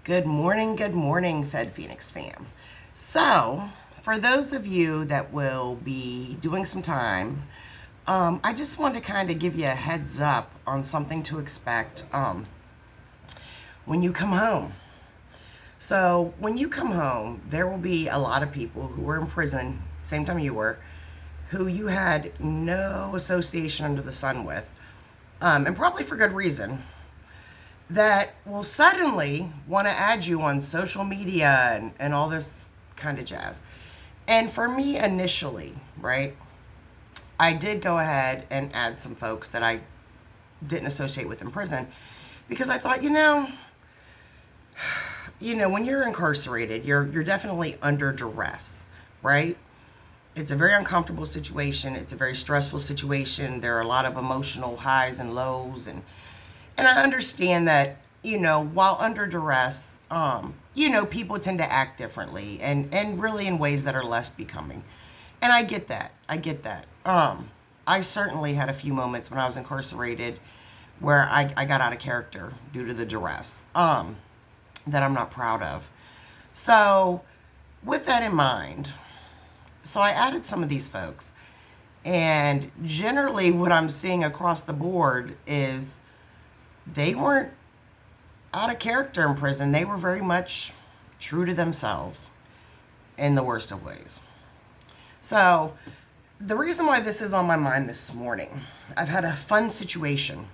Good morning, FedPhoenix fam. So, for those of you that will be doing some time, I just want to kind of give you a heads up on something to expect when you come home. So, when you come home, there will be a lot of people who were in prison, same time you were, who you had no association under the sun with, and probably for good reason, that will suddenly want to add you on social media and all this kind of jazz. And for me initially, right, I did go ahead and add some folks that I didn't associate with in prison because I thought, when you're incarcerated, you're definitely under duress, right? It's a very uncomfortable situation. It's a very stressful situation. There are a lot of emotional highs and lows, and I understand that, while under duress, people tend to act differently and really in ways that are less becoming. And I get that. I certainly had a few moments when I was incarcerated where I got out of character due to the duress that I'm not proud of. So with that in mind, so I added some of these folks. And generally what I'm seeing across the board is they weren't out of character in prison. They were very much true to themselves in the worst of ways. So the reason why this is on my mind this morning, I've had a fun situation.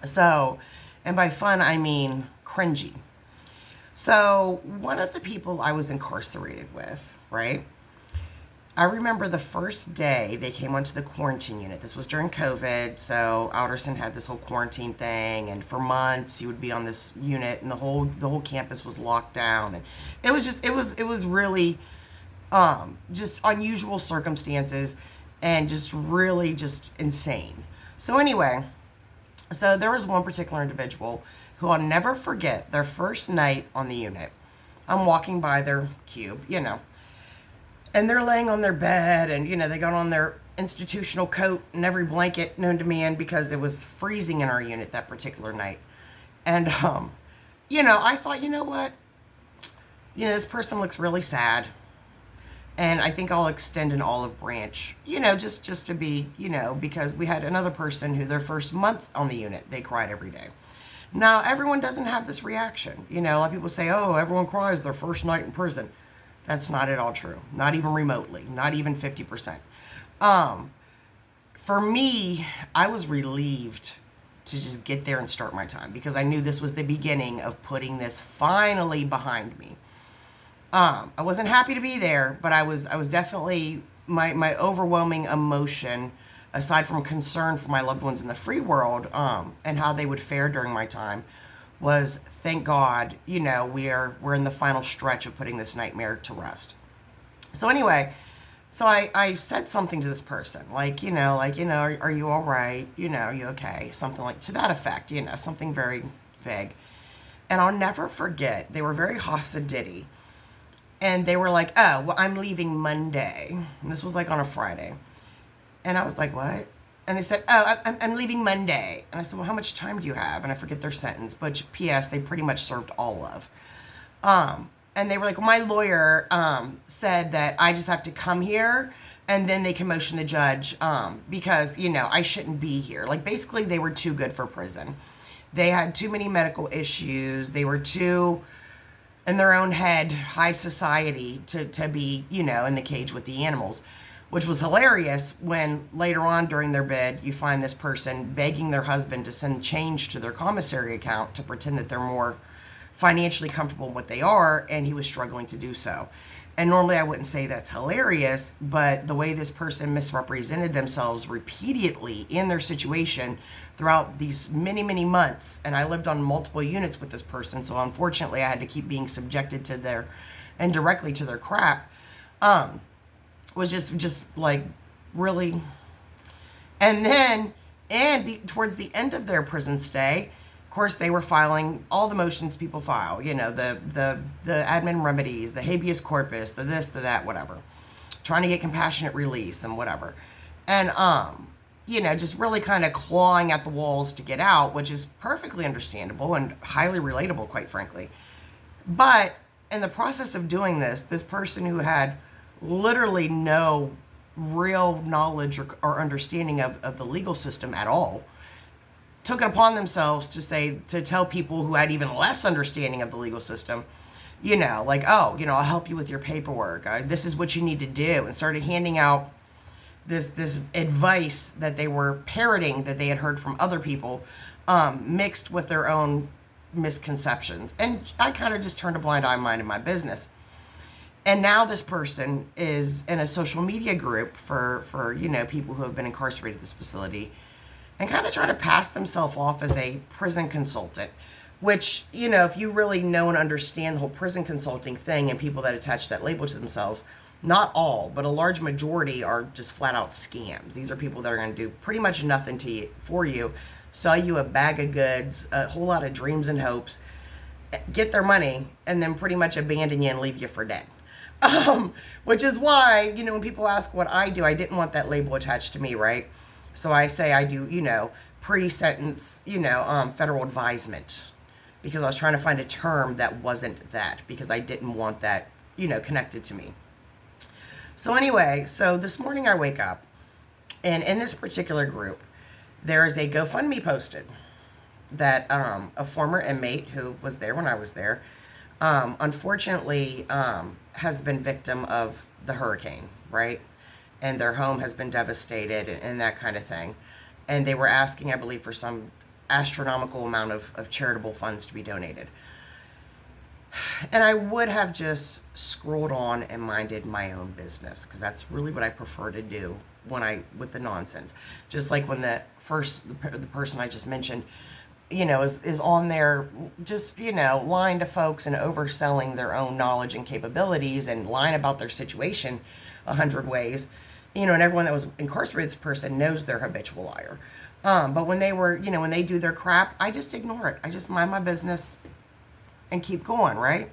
So, and by fun, I mean cringy. So one of the people I was incarcerated with, right? I remember the first day they came onto the quarantine unit. This was during COVID, so Alderson had this whole quarantine thing, and for months you would be on this unit, and the whole campus was locked down, and it was really just unusual circumstances, and just really just insane. So anyway, so there was one particular individual who I'll never forget. Their first night on the unit, I'm walking by their cube, and they're laying on their bed, and, they got on their institutional coat and every blanket known to man because it was freezing in our unit that particular night. And, I thought, what? This person looks really sad. And I think I'll extend an olive branch, just to be, because we had another person who their first month on the unit, they cried every day. Now, everyone doesn't have this reaction. A lot of people say, oh, everyone cries their first night in prison. That's not at all true. Not even remotely. Not even 50%. For me, I was relieved to just get there and start my time because I knew this was the beginning of putting this finally behind me. I wasn't happy to be there, but I was definitely, my overwhelming emotion, aside from concern for my loved ones in the free world, and how they would fare during my time, was thank God, we're in the final stretch of putting this nightmare to rest. So anyway, so I said something to this person, are you all right? Are you okay? Something like to that effect, something very vague. And I'll never forget, they were very Hasidity. And they were like, oh, well, I'm leaving Monday. And this was like on a Friday. And I was like, what? And they said, oh, I'm leaving Monday. And I said, well, how much time do you have? And I forget their sentence, but P.S., they pretty much served all of. And they were like, well, my lawyer said that I just have to come here and then they can motion the judge because, I shouldn't be here. Like, basically, they were too good for prison. They had too many medical issues. They were too, in their own head, high society to be, in the cage with the animals. Which was hilarious when later on during their bid, you find this person begging their husband to send change to their commissary account to pretend that they're more financially comfortable in what they are, and he was struggling to do so. And normally I wouldn't say that's hilarious, but the way this person misrepresented themselves repeatedly in their situation throughout these many, many months, and I lived on multiple units with this person, so unfortunately I had to keep being subjected to indirectly to their crap, was just like really. And then towards the end of their prison stay, of course, they were filing all the motions people file, the admin remedies, the habeas corpus, the this, the that, whatever, trying to get compassionate release and whatever. And just really kind of clawing at the walls to get out, which is perfectly understandable and highly relatable, quite frankly. But in the process of doing this, this person who had literally no real knowledge or understanding of the legal system at all took it upon themselves to tell people who had even less understanding of the legal system, like, oh, I'll help you with your paperwork. This is what you need to do. And started handing out this advice that they were parroting that they had heard from other people, mixed with their own misconceptions. And I kind of just turned a blind eye, minded my business. And now this person is in a social media group for people who have been incarcerated at this facility, and kind of trying to pass themselves off as a prison consultant, which, if you really know and understand the whole prison consulting thing and people that attach that label to themselves, not all, but a large majority are just flat out scams. These are people that are going to do pretty much nothing for you, sell you a bag of goods, a whole lot of dreams and hopes, get their money, and then pretty much abandon you and leave you for dead. Which is why, when people ask what I do, I didn't want that label attached to me, right? So I say I do, pre-sentence, federal advisement, because I was trying to find a term that wasn't that, because I didn't want that, connected to me. So anyway, so this morning I wake up, and in this particular group, there is a GoFundMe posted that a former inmate who was there when I was there, unfortunately, has been victim of the hurricane, right? And their home has been devastated and that kind of thing. And they were asking, I believe, for some astronomical amount of charitable funds to be donated. And I would have just scrolled on and minded my own business, because that's really what I prefer to do with the nonsense. Just like when the person I just mentioned, is on there just, lying to folks and overselling their own knowledge and capabilities and lying about their situation 100 ways. And everyone that was incarcerated, this person knows they're a habitual liar. But when when they do their crap, I just ignore it. I just mind my business and keep going, right?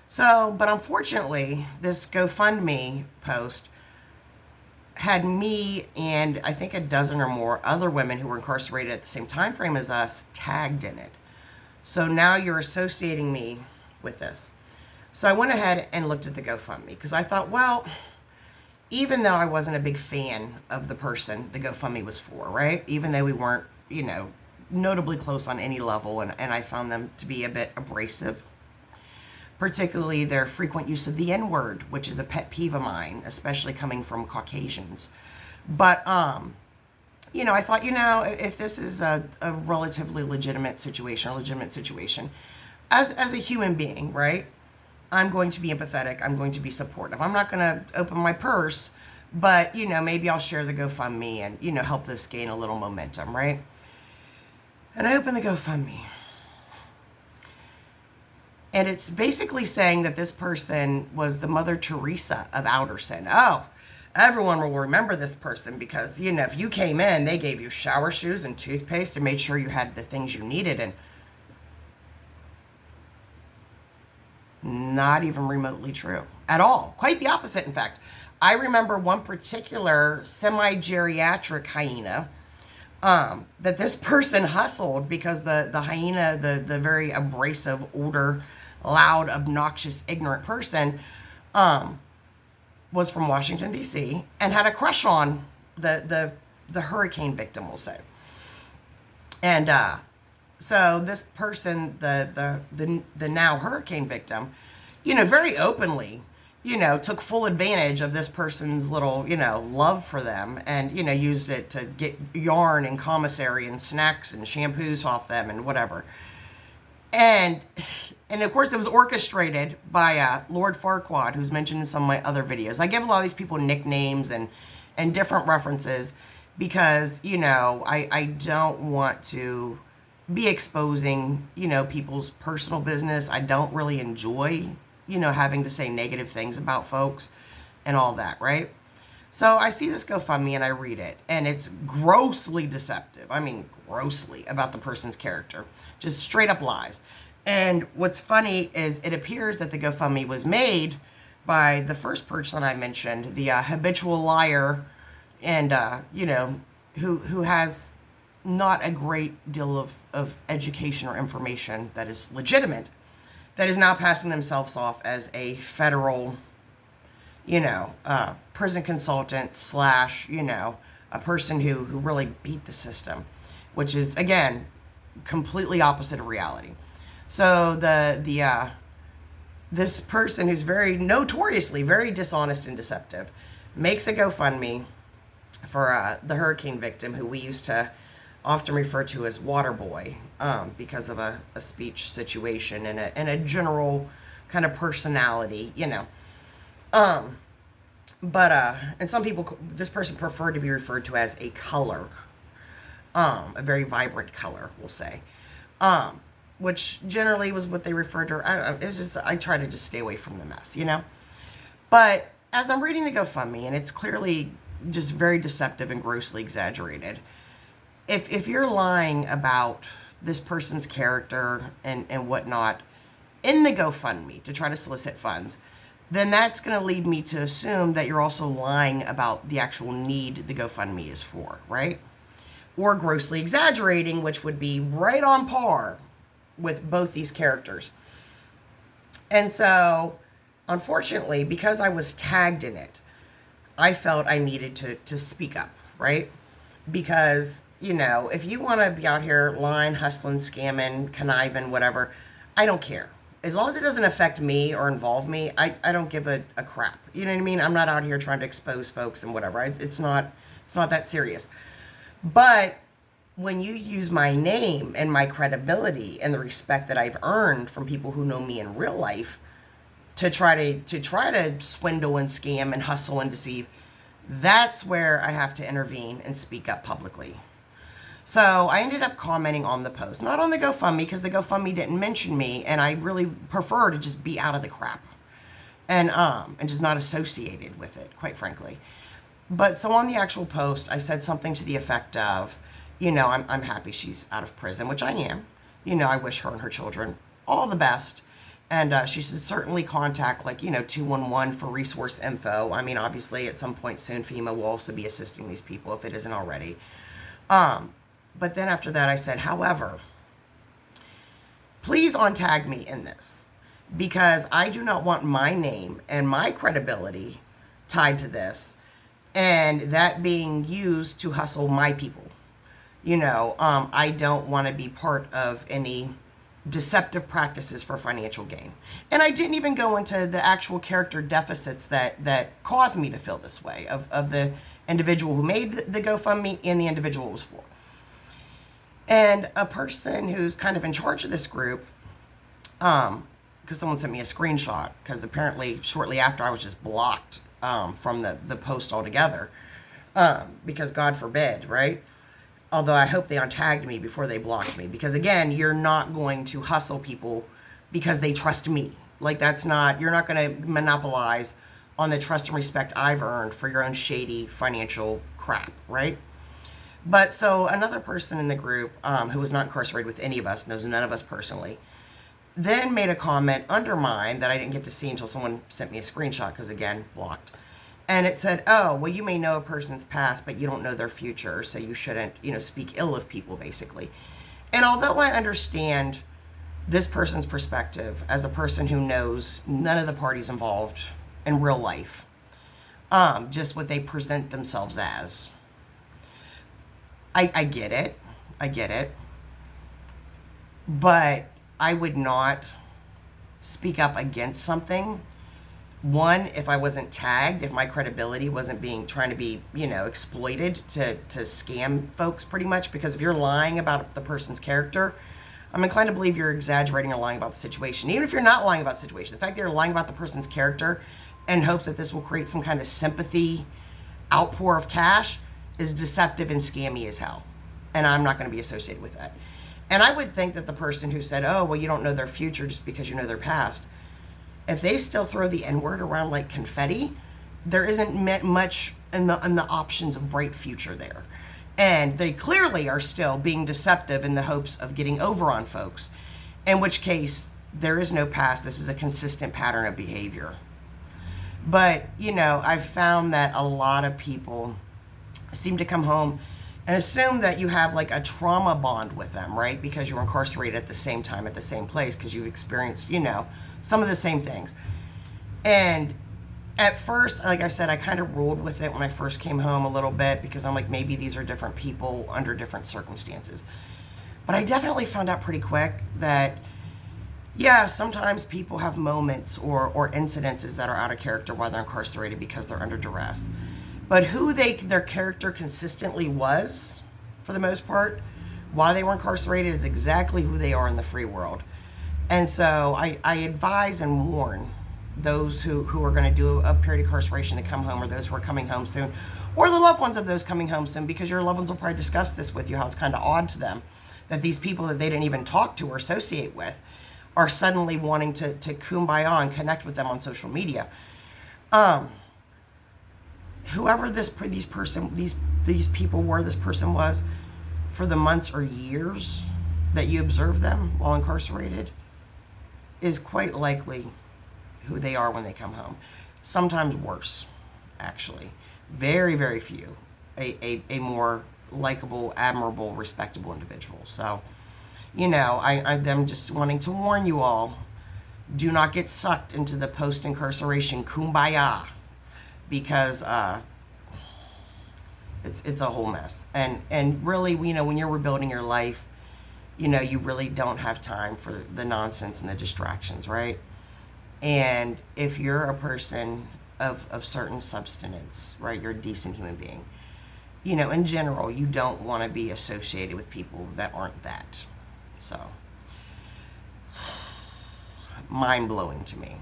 So, but unfortunately, this GoFundMe post had me and I think a dozen or more other women who were incarcerated at the same time frame as us tagged in it. So now you're associating me with this. So I went ahead and looked at the GoFundMe, because I thought, well, even though I wasn't a big fan of the person the GoFundMe was for, right? Even though we weren't, notably close on any level, and I found them to be a bit abrasive, particularly their frequent use of the N-word, which is a pet peeve of mine, especially coming from Caucasians. But, I thought, if this is a relatively legitimate situation, as a human being, right? I'm going to be empathetic. I'm going to be supportive. I'm not going to open my purse, but, maybe I'll share the GoFundMe and, help this gain a little momentum, right? And I open the GoFundMe. And it's basically saying that this person was the Mother Teresa of Alderson. Oh, everyone will remember this person because, if you came in, they gave you shower shoes and toothpaste and made sure you had the things you needed. And not even remotely true at all. Quite the opposite, in fact. I remember one particular semi-geriatric hyena that this person hustled, because the hyena, the very abrasive, older, loud, obnoxious, ignorant person, was from Washington, D.C., and had a crush on the hurricane victim, we'll say. And so this person, the now hurricane victim, very openly, took full advantage of this person's little, love for them, and, used it to get yarn and commissary and snacks and shampoos off them and whatever. And of course it was orchestrated by Lord Farquaad, who's mentioned in some of my other videos. I give a lot of these people nicknames and different references because, I don't want to be exposing, people's personal business. I don't really enjoy, having to say negative things about folks and all that, right? So I see this GoFundMe and I read it, and it's grossly deceptive. I mean, grossly, about the person's character. Just straight up lies. And what's funny is it appears that the GoFundMe was made by the first person I mentioned, the habitual liar, and, who has not a great deal of education or information that is legitimate that is now passing themselves off as a federal, prison consultant slash, a person who really beat the system, which is, again, completely opposite of reality. So this person who's very notoriously very dishonest and deceptive makes a GoFundMe for the hurricane victim, who we used to often refer to as Waterboy, because of a speech situation and a general kind of personality, But and some people, this person preferred to be referred to as a color, a very vibrant color, we'll say, which generally was what they referred to. I don't know, it's just, I try to just stay away from the mess, But as I'm reading the GoFundMe, and it's clearly just very deceptive and grossly exaggerated, if you're lying about this person's character and whatnot in the GoFundMe to try to solicit funds, then that's going to lead me to assume that you're also lying about the actual need the GoFundMe is for, right? Or grossly exaggerating, which would be right on par with both these characters. And so, unfortunately, because I was tagged in it, I felt I needed to speak up, right? Because, if you want to be out here lying, hustling, scamming, conniving, whatever, I don't care. As long as it doesn't affect me or involve me, I don't give a crap. You know what I mean? I'm not out here trying to expose folks and whatever. It's not that serious. But when you use my name and my credibility and the respect that I've earned from people who know me in real life to try to swindle and scam and hustle and deceive, that's where I have to intervene and speak up publicly. So I ended up commenting on the post, not on the GoFundMe, because the GoFundMe didn't mention me, and I really prefer to just be out of the crap and just not associated with it, quite frankly. But so on the actual post, I said something to the effect of, I'm happy she's out of prison, which I am. I wish her and her children all the best. And she should certainly contact, 211 for resource info. I mean, obviously, at some point soon, FEMA will also be assisting these people if it isn't already. But then after that, I said, however, please untag me in this, because I do not want my name and my credibility tied to this, and that being used to hustle my people. I don't want to be part of any deceptive practices for financial gain. And I didn't even go into the actual character deficits that caused me to feel this way of the individual who made the GoFundMe and the individual it was for. And a person who's kind of in charge of this group, because someone sent me a screenshot, because apparently shortly after I was just blocked from the post altogether, because God forbid, right? Although I hope they untagged me before they blocked me, because again, you're not going to hustle people because they trust me. You're not going to monopolize on the trust and respect I've earned for your own shady financial crap, right? But so another person in the group who was not incarcerated with any of us, knows none of us personally, then made a comment under mine that I didn't get to see until someone sent me a screenshot, because again, blocked. And it said, oh, well, you may know a person's past, but you don't know their future, so you shouldn't, speak ill of people, basically. And although I understand this person's perspective as a person who knows none of the parties involved in real life, just what they present themselves as, I get it. But I would not speak up against something. One, if I wasn't tagged, if my credibility wasn't trying to be, exploited to scam folks pretty much, because if you're lying about the person's character, I'm inclined to believe you're exaggerating or lying about the situation. Even if you're not lying about the situation, the fact that you're lying about the person's character in hopes that this will create some kind of sympathy outpour of cash is deceptive and scammy as hell. And I'm not going to be associated with that. And I would think that the person who said, oh, well, you don't know their future just because you know their past, if they still throw the N-word around like confetti, there isn't much in the options of bright future there. And they clearly are still being deceptive in the hopes of getting over on folks, in which case there is no past. This is a consistent pattern of behavior. But, I've found that a lot of people seem to come home, and assume that you have like a trauma bond with them, right? Because you're incarcerated at the same time at the same place because you've experienced, some of the same things. And at first, like I said, I kind of ruled with it when I first came home a little bit because I'm like, maybe these are different people under different circumstances. But I definitely found out pretty quick that, yeah, sometimes people have moments or incidences that are out of character while they're incarcerated because they're under duress. But who their character consistently was, for the most part, while they were incarcerated is exactly who they are in the free world. And so I advise and warn those who are going to do a period of incarceration to come home, or those who are coming home soon, or the loved ones of those coming home soon, because your loved ones will probably discuss this with you, how it's kind of odd to them that these people that they didn't even talk to or associate with are suddenly wanting to Kumbyah and connect with them on social media. Whoever these people were, this person was, for the months or years that you observed them while incarcerated, is quite likely who they are when they come home. Sometimes worse, actually. Very, very few. A more likable, admirable, respectable individual. So, I'm just wanting to warn you all, do not get sucked into the post-incarceration Kumbyah, because it's a whole mess. And really, when you're rebuilding your life, you really don't have time for the nonsense and the distractions, right? And if you're a person of certain substance, right, you're a decent human being, in general, you don't want to be associated with people that aren't that. So, mind-blowing to me.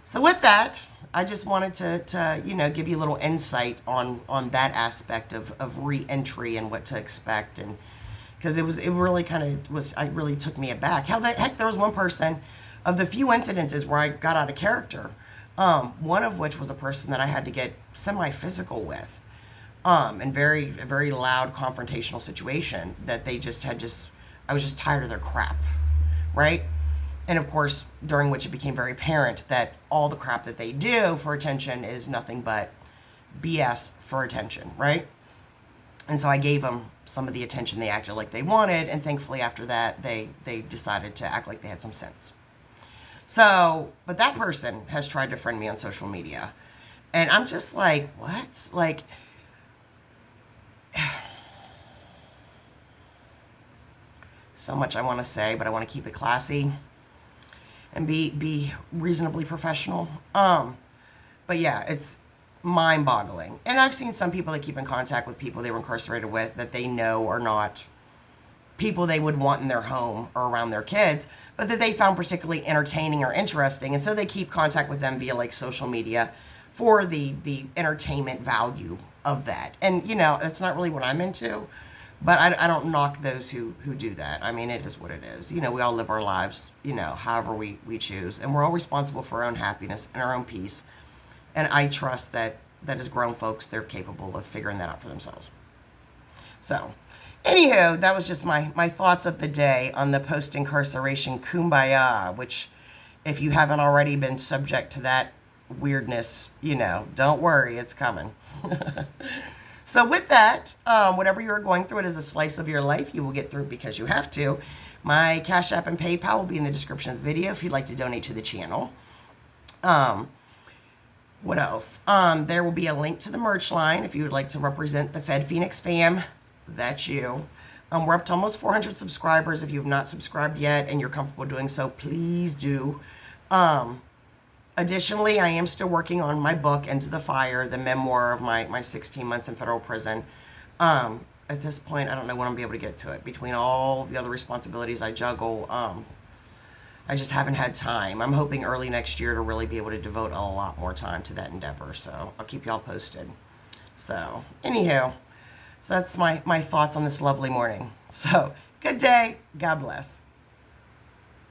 So with that, I just wanted to give you a little insight on that aspect of re-entry and what to expect, and because it really took me aback. How the heck there was one person, of the few incidences where I got out of character, one of which was a person that I had to get semi-physical with, in a very loud confrontational situation that I was just tired of their crap, right? And of course, during which it became very apparent that all the crap that they do for attention is nothing but BS for attention, right? And so I gave them some of the attention they acted like they wanted, and thankfully after that, they decided to act like they had some sense. So, but that person has tried to friend me on social media, and I'm just like, what? Like, so much I want to say, but I want to keep it classy and be reasonably professional. But yeah, it's mind-boggling. And I've seen some people that keep in contact with people they were incarcerated with that they know are not people they would want in their home or around their kids, but that they found particularly entertaining or interesting. And so they keep contact with them via like social media for the entertainment value of that. And, that's not really what I'm into. But I don't knock those who do that. I mean, it is what it is. We all live our lives, however we choose. And we're all responsible for our own happiness and our own peace. And I trust that as grown folks, they're capable of figuring that out for themselves. So, anywho, that was just my thoughts of the day on the post-incarceration Kumbyah, which, if you haven't already been subject to that weirdness, don't worry, it's coming. So with that, whatever you're going through, it is a slice of your life. You will get through it because you have to. My Cash App and PayPal will be in the description of the video if you'd like to donate to the channel. What else? There will be a link to the merch line if you would like to represent the FedPhoenix fam. That's you. We're up to almost 400 subscribers. If you have not subscribed yet and you're comfortable doing so, please do. Additionally, I am still working on my book, Into the Fire, the memoir of my 16 months in federal prison. At this point, I don't know when I'm going to be able to get to it. Between all the other responsibilities I juggle, I just haven't had time. I'm hoping early next year to really be able to devote a lot more time to that endeavor. So I'll keep y'all posted. So, anywho, so that's my thoughts on this lovely morning. So, good day. God bless.